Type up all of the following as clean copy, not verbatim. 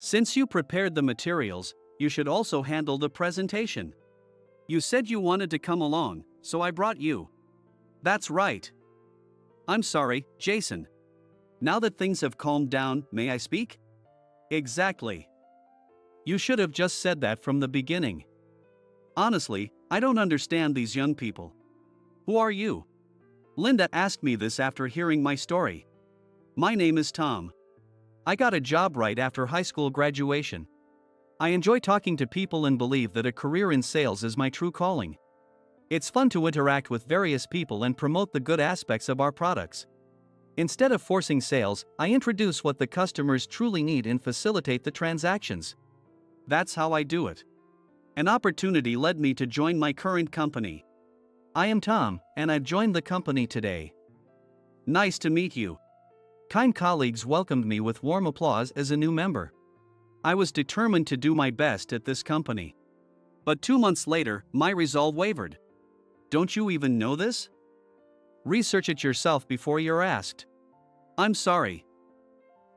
Since you prepared the materials, you should also handle the presentation. You said you wanted to come along, so I brought you. That's right. I'm sorry, Jason. Now that things have calmed down, may I speak? Exactly. You should have just said that from the beginning. Honestly, I don't understand these young people. Who are you? Linda asked me this after hearing my story. My name is Tom. I got a job right after high school graduation. I enjoy talking to people and believe that a career in sales is my true calling. It's fun to interact with various people and promote the good aspects of our products. Instead of forcing sales, I introduce what the customers truly need and facilitate the transactions. That's how I do it. An opportunity led me to join my current company. I am Tom, and I've joined the company today. Nice to meet you. Kind colleagues welcomed me with warm applause as a new member. I was determined to do my best at this company. But 2 months later, my resolve wavered. Don't you even know this? Research it yourself before you're asked. I'm sorry.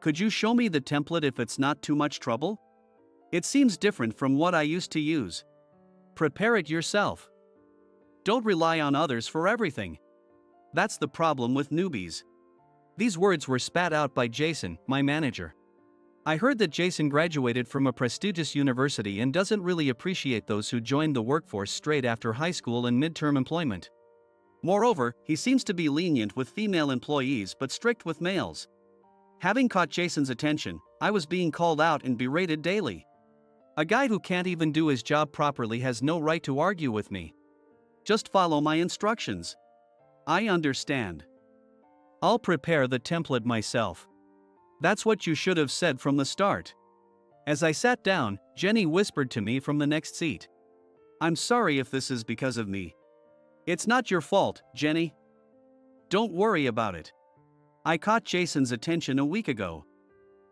Could you show me the template if it's not too much trouble? It seems different from what I used to use. Prepare it yourself. Don't rely on others for everything. That's the problem with newbies. These words were spat out by Jason, my manager. I heard that Jason graduated from a prestigious university and doesn't really appreciate those who joined the workforce straight after high school and midterm employment. Moreover, he seems to be lenient with female employees but strict with males. Having caught Jason's attention, I was being called out and berated daily. A guy who can't even do his job properly has no right to argue with me. Just follow my instructions. I understand. I'll prepare the template myself. That's what you should have said from the start. As I sat down, Jenny whispered to me from the next seat. I'm sorry if this is because of me. It's not your fault, Jenny. Don't worry about it. I caught Jason's attention a week ago.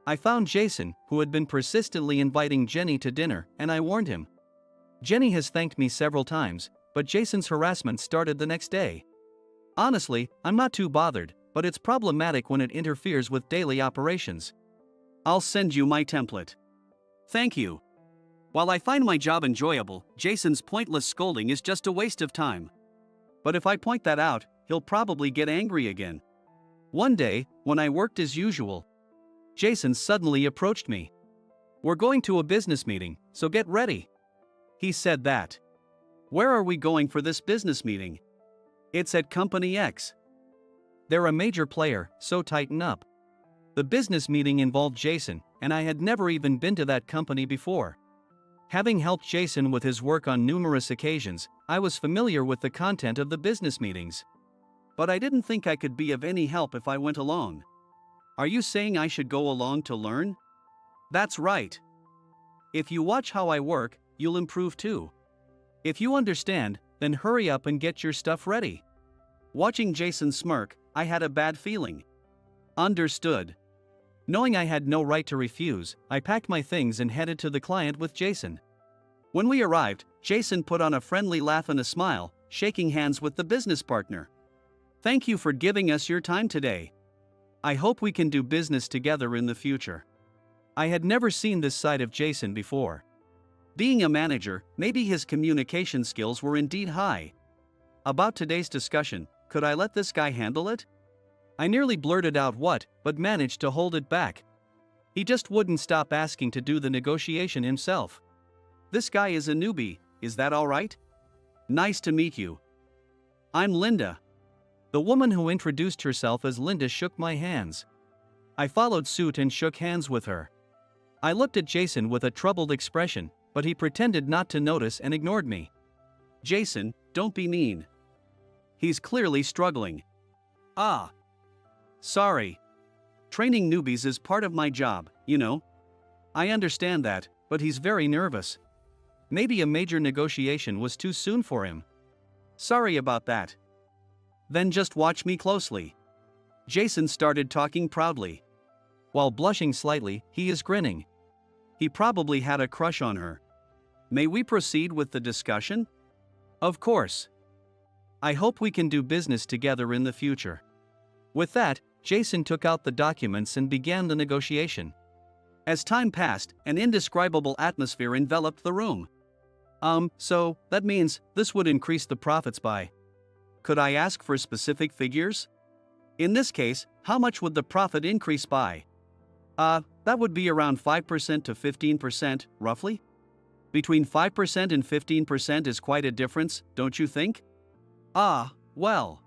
I found Jason, who had been persistently inviting Jenny to dinner, and I warned him. Jenny has thanked me several times, but Jason's harassment started the next day. Honestly, I'm not too bothered, but it's problematic when it interferes with daily operations. I'll send you my template. Thank you. While I find my job enjoyable, Jason's pointless scolding is just a waste of time. But if I point that out, he'll probably get angry again. One day, when I worked as usual, Jason suddenly approached me. We're going to a business meeting, so get ready. He said that. Where are we going for this business meeting? It's at Company X. They're a major player, so tighten up. The business meeting involved Jason, and I had never even been to that company before. Having helped Jason with his work on numerous occasions, I was familiar with the content of the business meetings. But I didn't think I could be of any help if I went along. Are you saying I should go along to learn? That's right. If you watch how I work, you'll improve too. If you understand, then hurry up and get your stuff ready. Watching Jason smirk, I had a bad feeling. Understood. Knowing I had no right to refuse, I packed my things and headed to the client with Jason. When we arrived, Jason put on a friendly laugh and a smile, shaking hands with the business partner. Thank you for giving us your time today. I hope we can do business together in the future. I had never seen this side of Jason before. Being a manager, maybe his communication skills were indeed high. About today's discussion, could I let this guy handle it? I nearly blurted out what, but managed to hold it back. He just wouldn't stop asking to do the negotiation himself. This guy is a newbie, is that all right? Nice to meet you. I'm Linda. The woman who introduced herself as Linda shook my hands. I followed suit and shook hands with her. I looked at Jason with a troubled expression, but he pretended not to notice and ignored me. Jason, don't be mean. He's clearly struggling. Ah. Sorry. Training newbies is part of my job, you know. I understand that, but he's very nervous. Maybe a major negotiation was too soon for him. Sorry about that. Then just watch me closely. Jason started talking proudly. While blushing slightly, he is grinning. He probably had a crush on her. May we proceed with the discussion? Of course. I hope we can do business together in the future. With that, Jason took out the documents and began the negotiation. As time passed, an indescribable atmosphere enveloped the room. So, that means this would increase the profits by. Could I ask for specific figures? In this case, how much would the profit increase by? That would be around 5% to 15%, roughly? Between 5% and 15% is quite a difference, don't you think? Well.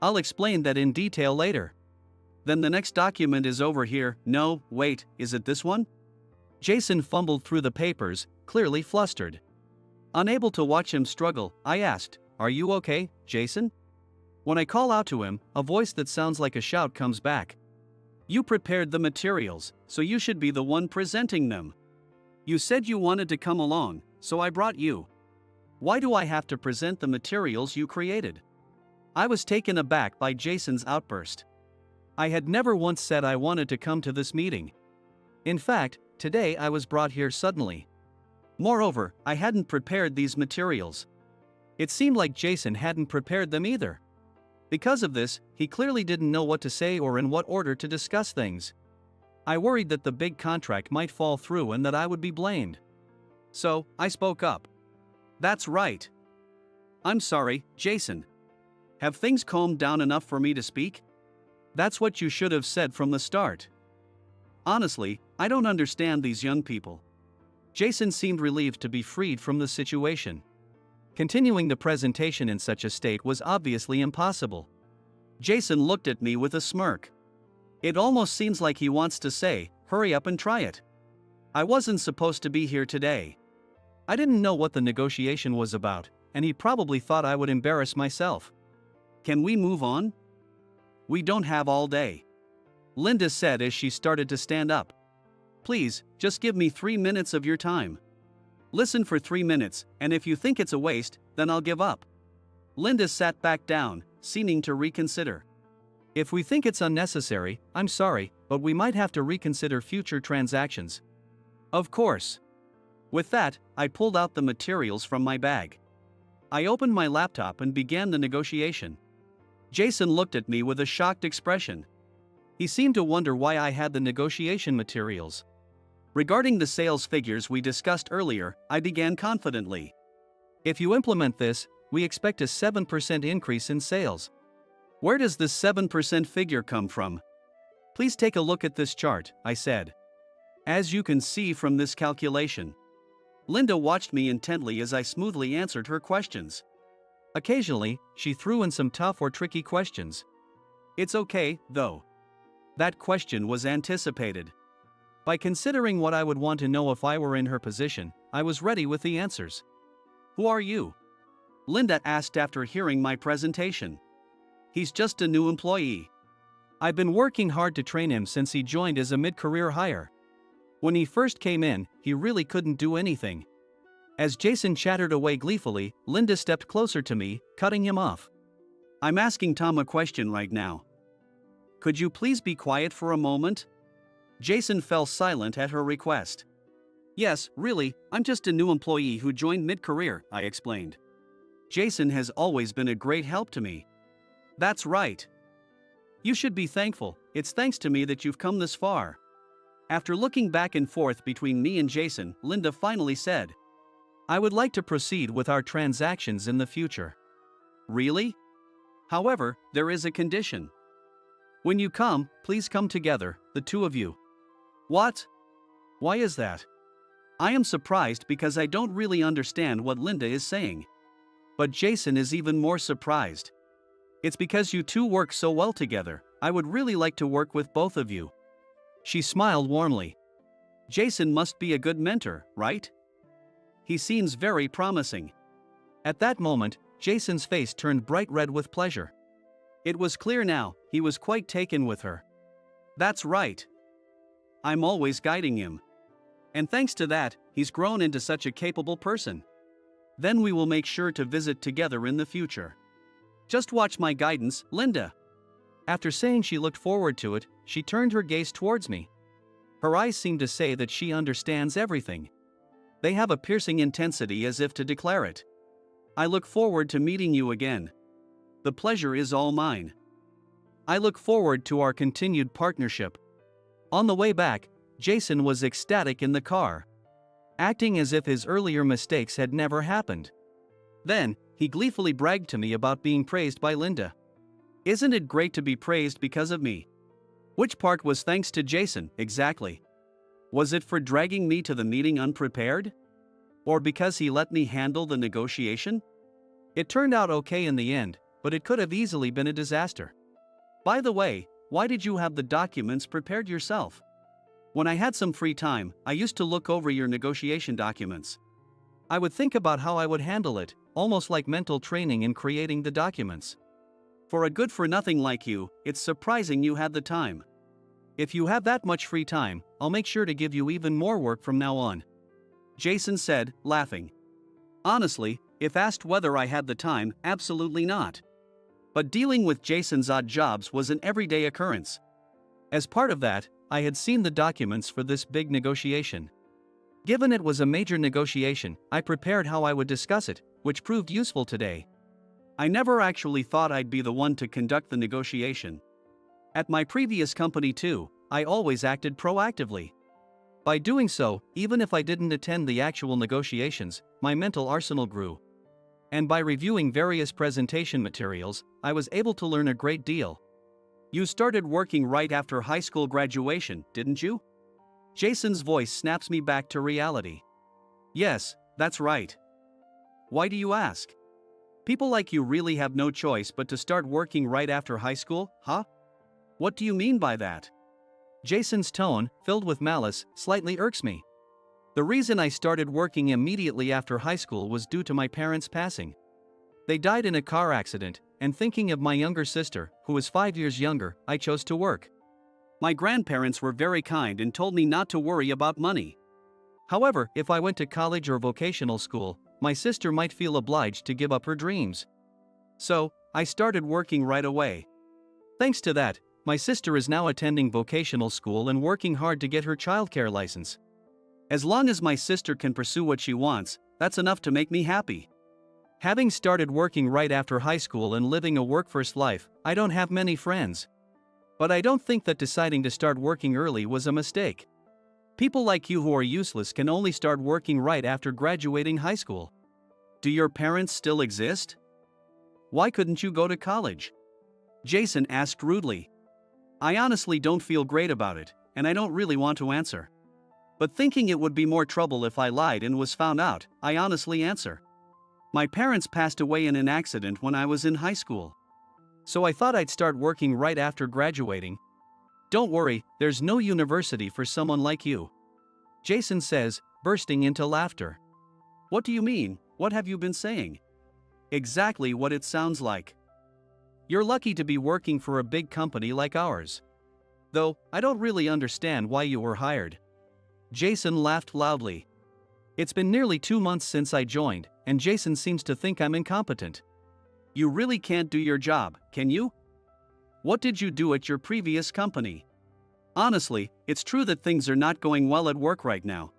I'll explain that in detail later. Then the next document is over here. No, wait, is it this one? Jason fumbled through the papers, clearly flustered. Unable to watch him struggle, I asked, "Are you okay, Jason?" When I call out to him, a voice that sounds like a shout comes back. "You prepared the materials, so you should be the one presenting them. You said you wanted to come along, so I brought you. Why do I have to present the materials you created?" I was taken aback by Jason's outburst. I had never once said I wanted to come to this meeting. In fact, today I was brought here suddenly. Moreover, I hadn't prepared these materials. It seemed like Jason hadn't prepared them either. Because of this, he clearly didn't know what to say or in what order to discuss things. I worried that the big contract might fall through and that I would be blamed. So, I spoke up. "That's right. I'm sorry, Jason. Have things calmed down enough for me to speak? That's what you should have said from the start. Honestly, I don't understand these young people." Jason seemed relieved to be freed from the situation. Continuing the presentation in such a state was obviously impossible. Jason looked at me with a smirk. It almost seems like he wants to say, "Hurry up and try it." I wasn't supposed to be here today. I didn't know what the negotiation was about, and he probably thought I would embarrass myself. "Can we move on? We don't have all day," Linda said as she started to stand up. "Please, just give me 3 minutes of your time. Listen for 3 minutes, and if you think it's a waste, then I'll give up." Linda sat back down, seeming to reconsider. "If we think it's unnecessary, I'm sorry, but we might have to reconsider future transactions." "Of course." With that, I pulled out the materials from my bag. I opened my laptop and began the negotiation. Jason looked at me with a shocked expression. He seemed to wonder why I had the negotiation materials. Regarding the sales figures we discussed earlier, I began confidently. "If you implement this, we expect a 7% increase in sales." "Where does this 7% figure come from?" "Please take a look at this chart," I said. "As you can see from this calculation." Linda watched me intently as I smoothly answered her questions. Occasionally, she threw in some tough or tricky questions. It's okay, though. That question was anticipated. By considering what I would want to know if I were in her position, I was ready with the answers. "Who are you?" Linda asked after hearing my presentation. "He's just a new employee. I've been working hard to train him since he joined as a mid-career hire. When he first came in, he really couldn't do anything." As Jason chattered away gleefully, Linda stepped closer to me, cutting him off. "I'm asking Tom a question right now. Could you please be quiet for a moment?" Jason fell silent at her request. "Yes, really, I'm just a new employee who joined mid-career," I explained. "Jason has always been a great help to me." "That's right. You should be thankful. It's thanks to me that you've come this far." After looking back and forth between me and Jason, Linda finally said, "I would like to proceed with our transactions in the future." "Really? However, there is a condition. When you come, please come together, the two of you." "What? Why is that?" I am surprised because I don't really understand what Linda is saying. But Jason is even more surprised. "It's because you two work so well together. I would really like to work with both of you." She smiled warmly. "Jason must be a good mentor, right? He seems very promising." At that moment, Jason's face turned bright red with pleasure. It was clear now, he was quite taken with her. "That's right. I'm always guiding him. And thanks to that, he's grown into such a capable person. Then we will make sure to visit together in the future. Just watch my guidance, Linda." After saying she looked forward to it, she turned her gaze towards me. Her eyes seemed to say that she understands everything. They have a piercing intensity as if to declare it. "I look forward to meeting you again. The pleasure is all mine. I look forward to our continued partnership." On the way back, Jason was ecstatic in the car, acting as if his earlier mistakes had never happened. Then, he gleefully bragged to me about being praised by Linda. Isn't it great to be praised because of me? Which part was thanks to Jason, exactly? Was it for dragging me to the meeting unprepared? Or because he let me handle the negotiation? It turned out okay in the end, but it could have easily been a disaster. By the way, why did you have the documents prepared yourself? When I had some free time, I used to look over your negotiation documents. I would think about how I would handle it, almost like mental training in creating the documents. For a good-for-nothing like you, it's surprising you had the time. If you have that much free time, I'll make sure to give you even more work from now on. Jason said, laughing. Honestly, if asked whether I had the time, absolutely not. But dealing with Jason's odd jobs was an everyday occurrence. As part of that, I had seen the documents for this big negotiation. Given it was a major negotiation, I prepared how I would discuss it, which proved useful today. I never actually thought I'd be the one to conduct the negotiation. At my previous company too, I always acted proactively. By doing so, even if I didn't attend the actual negotiations, my mental arsenal grew. And by reviewing various presentation materials, I was able to learn a great deal. You started working right after high school graduation, didn't you? Jason's voice snaps me back to reality. Yes, that's right. Why do you ask? People like you really have no choice but to start working right after high school, huh? What do you mean by that? Jason's tone, filled with malice, slightly irks me. The reason I started working immediately after high school was due to my parents' passing. They died in a car accident, and thinking of my younger sister, who was 5 years younger, I chose to work. My grandparents were very kind and told me not to worry about money. However, if I went to college or vocational school, my sister might feel obliged to give up her dreams. So, I started working right away. Thanks to that, my sister is now attending vocational school and working hard to get her childcare license. As long as my sister can pursue what she wants, that's enough to make me happy. Having started working right after high school and living a work-first life, I don't have many friends. But I don't think that deciding to start working early was a mistake. People like you who are useless can only start working right after graduating high school. Do your parents still exist? Why couldn't you go to college? Jason asked rudely. I honestly don't feel great about it, and I don't really want to answer. But thinking it would be more trouble if I lied and was found out, I honestly answer. My parents passed away in an accident when I was in high school. So I thought I'd start working right after graduating. Don't worry, there's no university for someone like you. Jason says, bursting into laughter. What do you mean? What have you been saying? Exactly what it sounds like. You're lucky to be working for a big company like ours. Though, I don't really understand why you were hired. Jason laughed loudly. It's been nearly 2 months since I joined, and Jason seems to think I'm incompetent. You really can't do your job, can you? What did you do at your previous company? Honestly, it's true that things are not going well at work right now.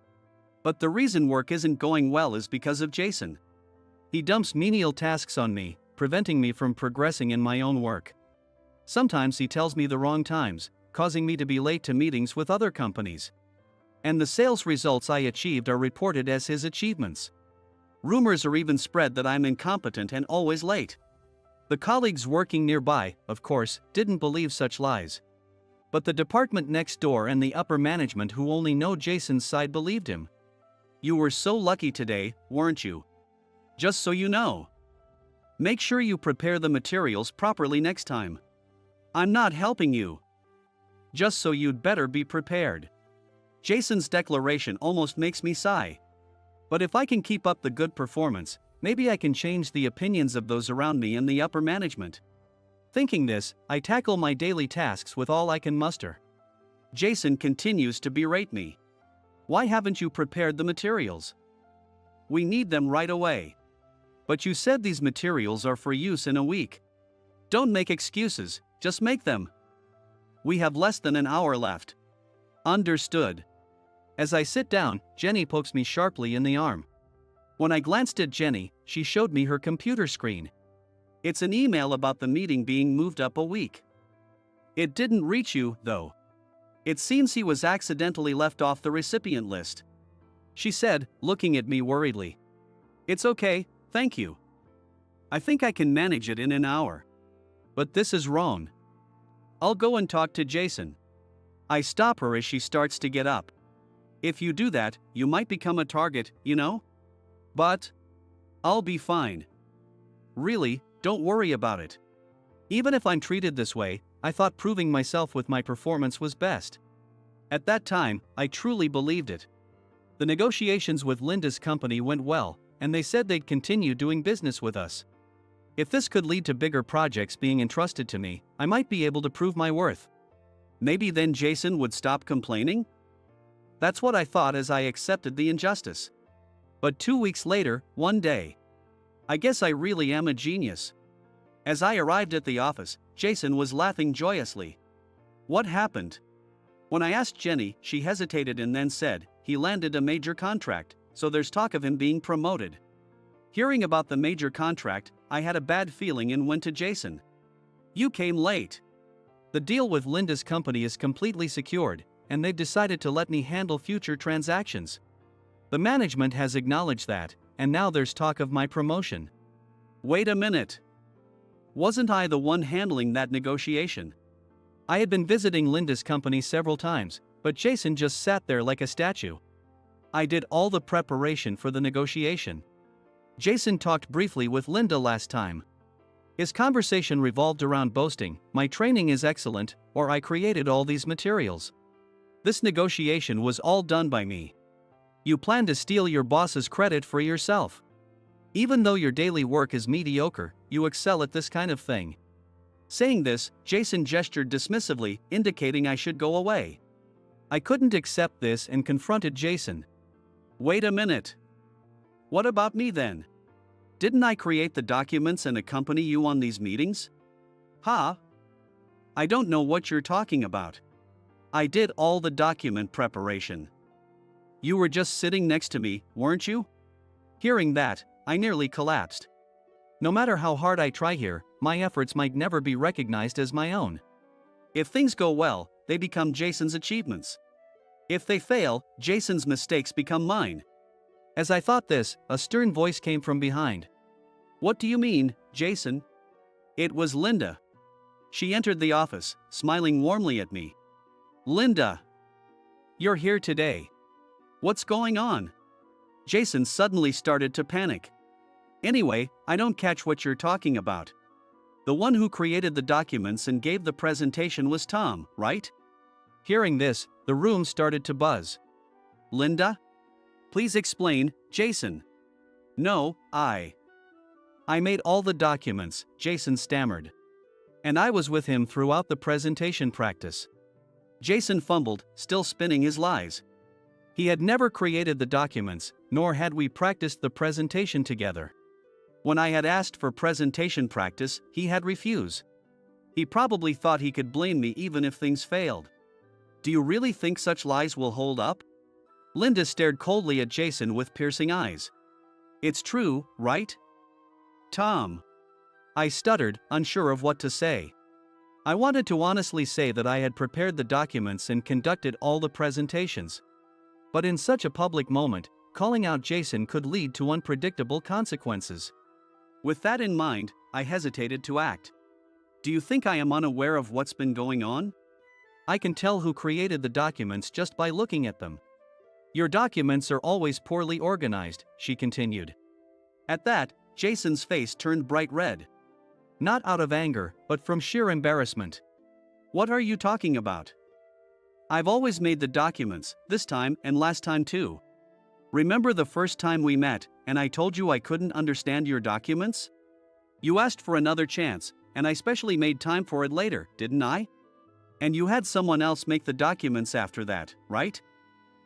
But the reason work isn't going well is because of Jason. He dumps menial tasks on me, preventing me from progressing in my own work. Sometimes he tells me the wrong times, causing me to be late to meetings with other companies. And the sales results I achieved are reported as his achievements. Rumors are even spread that I'm incompetent and always late. The colleagues working nearby, of course, didn't believe such lies. But the department next door and the upper management who only know Jason's side believed him. You were so lucky today, weren't you? Just so you know. Make sure you prepare the materials properly next time. I'm not helping you. Just so you'd better be prepared. Jason's declaration almost makes me sigh. But if I can keep up the good performance, maybe I can change the opinions of those around me and the upper management. Thinking this, I tackle my daily tasks with all I can muster. Jason continues to berate me. Why haven't you prepared the materials? We need them right away. But you said these materials are for use in a week. Don't make excuses, just make them. We have less than an hour left. Understood. As I sit down, Jenny pokes me sharply in the arm. When I glanced at Jenny, she showed me her computer screen. It's an email about the meeting being moved up a week. It didn't reach you, though. It seems he was accidentally left off the recipient list, she said, looking at me worriedly. It's okay, thank you. I think I can manage it in an hour. But this is wrong. I'll go and talk to Jason. I stop her as she starts to get up. If you do that, you might become a target, you know? But I'll be fine. Really, don't worry about it. Even if I'm treated this way, I thought proving myself with my performance was best. At that time, I truly believed it. The negotiations with Linda's company went well, and they said they'd continue doing business with us. If this could lead to bigger projects being entrusted to me, I might be able to prove my worth. Maybe then Jason would stop complaining? That's what I thought as I accepted the injustice. But 2 weeks later, one day. I guess I really am a genius. As I arrived at the office, Jason was laughing joyously. What happened? When I asked Jenny, she hesitated and then said, he landed a major contract, so there's talk of him being promoted. Hearing about the major contract, I had a bad feeling and went to Jason. You came late. The deal with Linda's company is completely secured, and they've decided to let me handle future transactions. The management has acknowledged that, and now there's talk of my promotion. Wait a minute. Wasn't I the one handling that negotiation? I had been visiting Linda's company several times, but Jason just sat there like a statue. I did all the preparation for the negotiation. Jason talked briefly with Linda last time. His conversation revolved around boasting, my training is excellent, or I created all these materials. This negotiation was all done by me. You plan to steal your boss's credit for yourself. Even though your daily work is mediocre, you excel at this kind of thing. Saying this, Jason gestured dismissively, indicating I should go away. I couldn't accept this and confronted Jason. Wait a minute. What about me then? Didn't I create the documents and accompany you on these meetings? Huh? I don't know what you're talking about. I did all the document preparation. You were just sitting next to me, weren't you? Hearing that, I nearly collapsed. No matter how hard I try here, my efforts might never be recognized as my own. If things go well, they become Jason's achievements. If they fail, Jason's mistakes become mine. As I thought this, a stern voice came from behind. What do you mean, Jason? It was Linda. She entered the office, smiling warmly at me. Linda! You're here today. What's going on? Jason suddenly started to panic. Anyway, I don't catch what you're talking about. The one who created the documents and gave the presentation was Tom, right? Hearing this, the room started to buzz. Linda? Please explain, Jason. No, I made all the documents, Jason stammered. And I was with him throughout the presentation practice. Jason fumbled, still spinning his lies. He had never created the documents, nor had we practiced the presentation together. When I had asked for presentation practice, he had refused. He probably thought he could blame me even if things failed. Do you really think such lies will hold up? Linda stared coldly at Jason with piercing eyes. It's true, right? Tom. I stuttered, unsure of what to say. I wanted to honestly say that I had prepared the documents and conducted all the presentations. But in such a public moment, calling out Jason could lead to unpredictable consequences. With that in mind, I hesitated to act. Do you think I am unaware of what's been going on? I can tell who created the documents just by looking at them. Your documents are always poorly organized, she continued. At that, Jason's face turned bright red. Not out of anger, but from sheer embarrassment. What are you talking about? I've always made the documents, this time and last time too. Remember the first time we met, and I told you I couldn't understand your documents? You asked for another chance, and I specially made time for it later, didn't I? And you had someone else make the documents after that, right?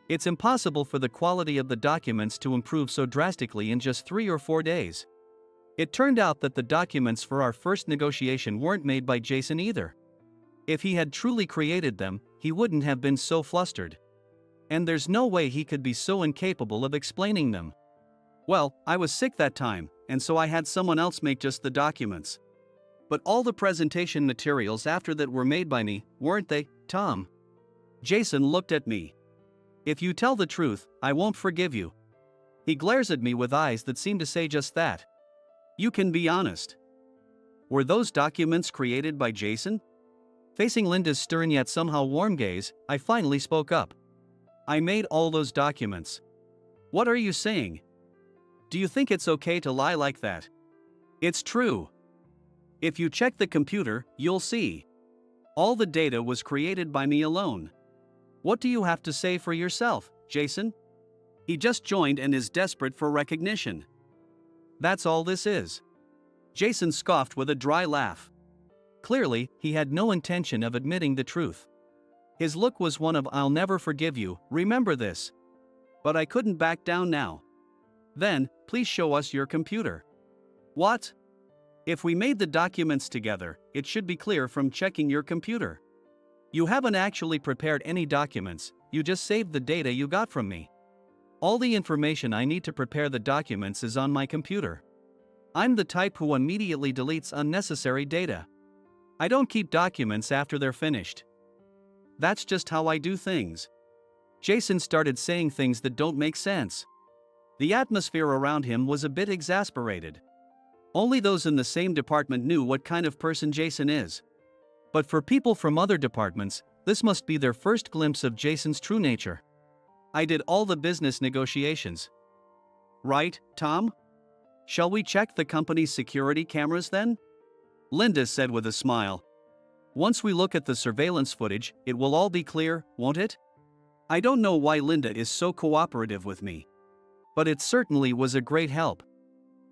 It's impossible for the quality of the documents to improve so drastically in just 3 or 4 days. It turned out that the documents for our first negotiation weren't made by Jason either. If he had truly created them, he wouldn't have been so flustered. And there's no way he could be so incapable of explaining them. Well, I was sick that time, and so I had someone else make just the documents. But all the presentation materials after that were made by me, weren't they, Tom? Jason looked at me. If you tell the truth, I won't forgive you. He glares at me with eyes that seem to say just that. You can be honest. Were those documents created by Jason? Facing Linda's stern yet somehow warm gaze, I finally spoke up. I made all those documents. What are you saying? Do you think it's okay to lie like that? It's true. If you check the computer, you'll see. All the data was created by me alone. What do you have to say for yourself, Jason? He just joined and is desperate for recognition. That's all this is. Jason scoffed with a dry laugh. Clearly, he had no intention of admitting the truth. His look was one of "I'll never forgive you, remember this." But I couldn't back down now. Then, please show us your computer. What? If we made the documents together, it should be clear from checking your computer. You haven't actually prepared any documents, you just saved the data you got from me. All the information I need to prepare the documents is on my computer. I'm the type who immediately deletes unnecessary data. I don't keep documents after they're finished. That's just how I do things. Jason started saying things that don't make sense. The atmosphere around him was a bit exasperated. Only those in the same department knew what kind of person Jason is. But for people from other departments, this must be their first glimpse of Jason's true nature. I did all the business negotiations. Right, Tom? Shall we check the company's security cameras then? Linda said with a smile. Once we look at the surveillance footage, it will all be clear, won't it? I don't know why Linda is so cooperative with me. But it certainly was a great help.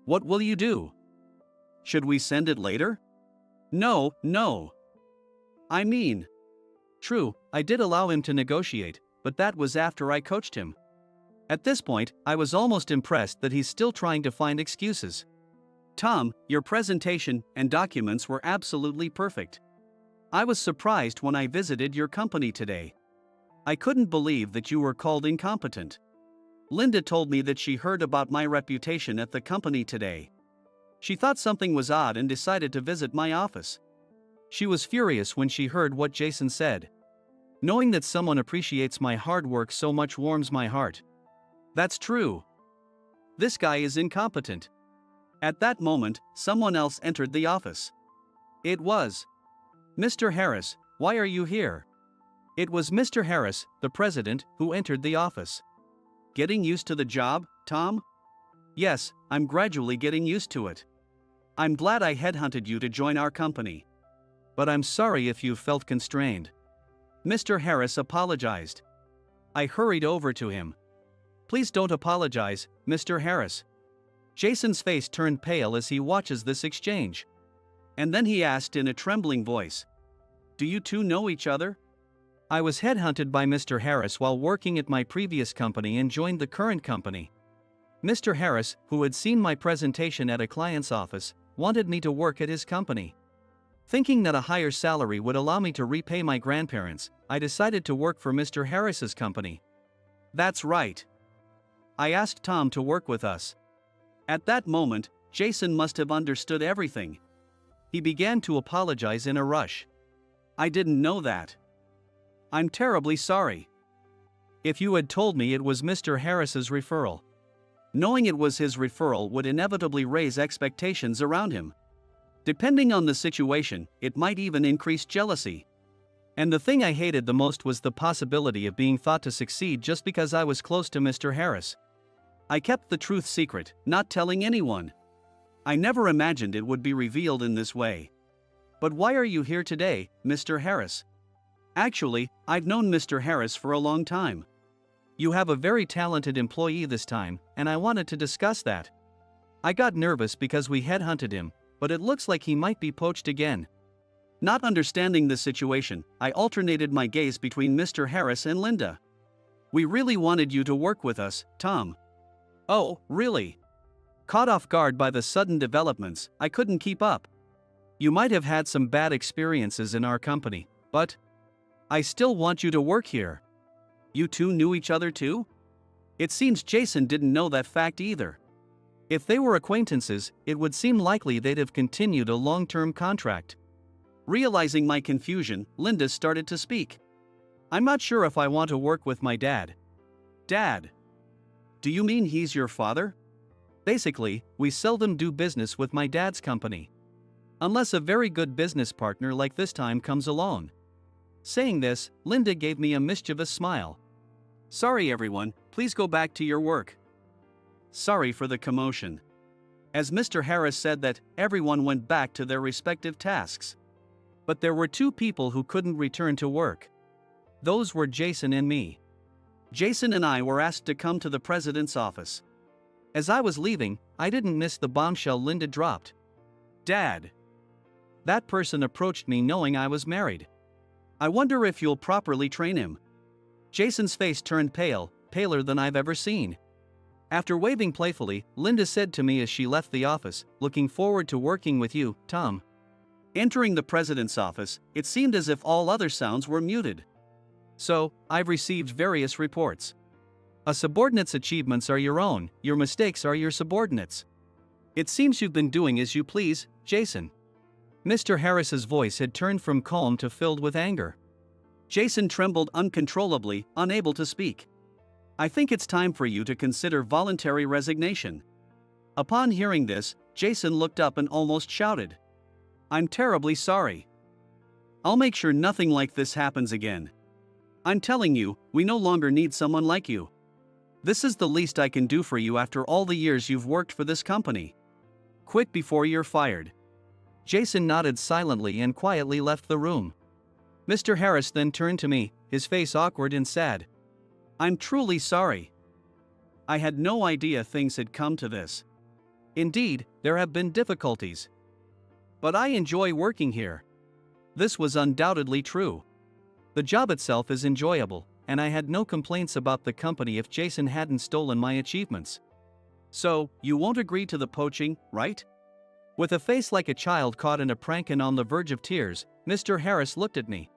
What will you do? Should we send it later? No. I mean, true, I did allow him to negotiate, but that was after I coached him. At this point, I was almost impressed that he's still trying to find excuses. Tom, your presentation and documents were absolutely perfect. I was surprised when I visited your company today. I couldn't believe that you were called incompetent. Linda told me that she heard about my reputation at the company today. She thought something was odd and decided to visit my office. She was furious when she heard what Jason said. Knowing that someone appreciates my hard work so much warms my heart. That's true. This guy is incompetent. At that moment, someone else entered the office. It was Mr. Harris. Why are you here? It was Mr. Harris, the president, who entered the office. Getting used to the job, Tom? Yes, I'm gradually getting used to it. I'm glad I headhunted you to join our company. But I'm sorry if you felt constrained. Mr. Harris apologized. I hurried over to him. Please don't apologize, Mr. Harris. Jason's face turned pale as he watches this exchange. And then he asked in a trembling voice, "Do you two know each other?" I was headhunted by Mr. Harris while working at my previous company and joined the current company. Mr. Harris, who had seen my presentation at a client's office, wanted me to work at his company. Thinking that a higher salary would allow me to repay my grandparents, I decided to work for Mr. Harris's company. That's right. I asked Tom to work with us. At that moment, Jason must have understood everything. He began to apologize in a rush. I didn't know that. I'm terribly sorry. If you had told me it was Mr. Harris's referral. Knowing it was his referral would inevitably raise expectations around him. Depending on the situation, it might even increase jealousy. And the thing I hated the most was the possibility of being thought to succeed just because I was close to Mr. Harris. I kept the truth secret, not telling anyone. I never imagined it would be revealed in this way. But why are you here today, Mr. Harris? Actually, I've known Mr. Harris for a long time. You have a very talented employee this time, and I wanted to discuss that. I got nervous because we headhunted him, but it looks like he might be poached again. Not understanding the situation, I alternated my gaze between Mr. Harris and Linda. We really wanted you to work with us, Tom. Oh, really? Caught off guard by the sudden developments, I couldn't keep up. You might have had some bad experiences in our company, but I still want you to work here. You two knew each other too? It seems Jason didn't know that fact either. If they were acquaintances, it would seem likely they'd have continued a long-term contract. Realizing my confusion, Linda started to speak. I'm not sure if I want to work with my dad. Dad? Do you mean he's your father? Basically, we seldom do business with my dad's company. Unless a very good business partner like this time comes along. Saying this, Linda gave me a mischievous smile. Sorry everyone, please go back to your work. Sorry for the commotion. As Mr. Harris said that, everyone went back to their respective tasks. But there were two people who couldn't return to work. Those were Jason and me. Jason and I were asked to come to the president's office. As I was leaving, I didn't miss the bombshell Linda dropped. Dad. That person approached me knowing I was married. I wonder if you'll properly train him. Jason's face turned pale, paler than I've ever seen. After waving playfully, Linda said to me as she left the office, looking forward to working with you, Tom. Entering the president's office, it seemed as if all other sounds were muted. So, I've received various reports. A subordinate's achievements are your own, your mistakes are your subordinates. It seems you've been doing as you please, Jason. Mr. Harris's voice had turned from calm to filled with anger. Jason trembled uncontrollably, unable to speak. I think it's time for you to consider voluntary resignation. Upon hearing this, Jason looked up and almost shouted. I'm terribly sorry. I'll make sure nothing like this happens again. I'm telling you, we no longer need someone like you. This is the least I can do for you after all the years you've worked for this company. Quit before you're fired. Jason nodded silently and quietly left the room. Mr. Harris then turned to me, his face awkward and sad. I'm truly sorry. I had no idea things had come to this. Indeed, there have been difficulties. But I enjoy working here. This was undoubtedly true. The job itself is enjoyable, and I had no complaints about the company if Jason hadn't stolen my achievements. So, you won't agree to the poaching, right? With a face like a child caught in a prank and on the verge of tears, Mr. Harris looked at me.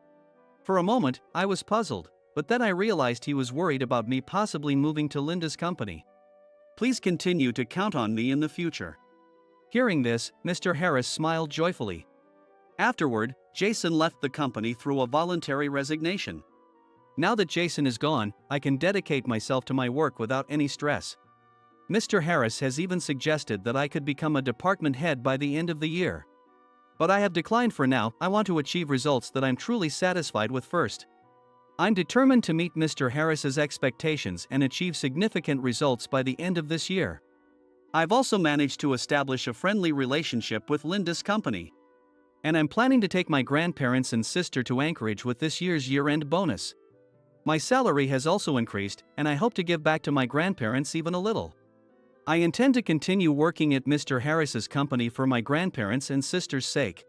For a moment, I was puzzled, but then I realized he was worried about me possibly moving to Linda's company. Please continue to count on me in the future. Hearing this, Mr. Harris smiled joyfully. Afterward, Jason left the company through a voluntary resignation. Now that Jason is gone, I can dedicate myself to my work without any stress. Mr. Harris has even suggested that I could become a department head by the end of the year. But I have declined for now. I want to achieve results that I'm truly satisfied with first. I'm determined to meet Mr. Harris's expectations and achieve significant results by the end of this year. I've also managed to establish a friendly relationship with Linda's company. And I'm planning to take my grandparents and sister to Anchorage with this year's year-end bonus. My salary has also increased, and I hope to give back to my grandparents even a little. I intend to continue working at Mr. Harris's company for my grandparents and sister's sake.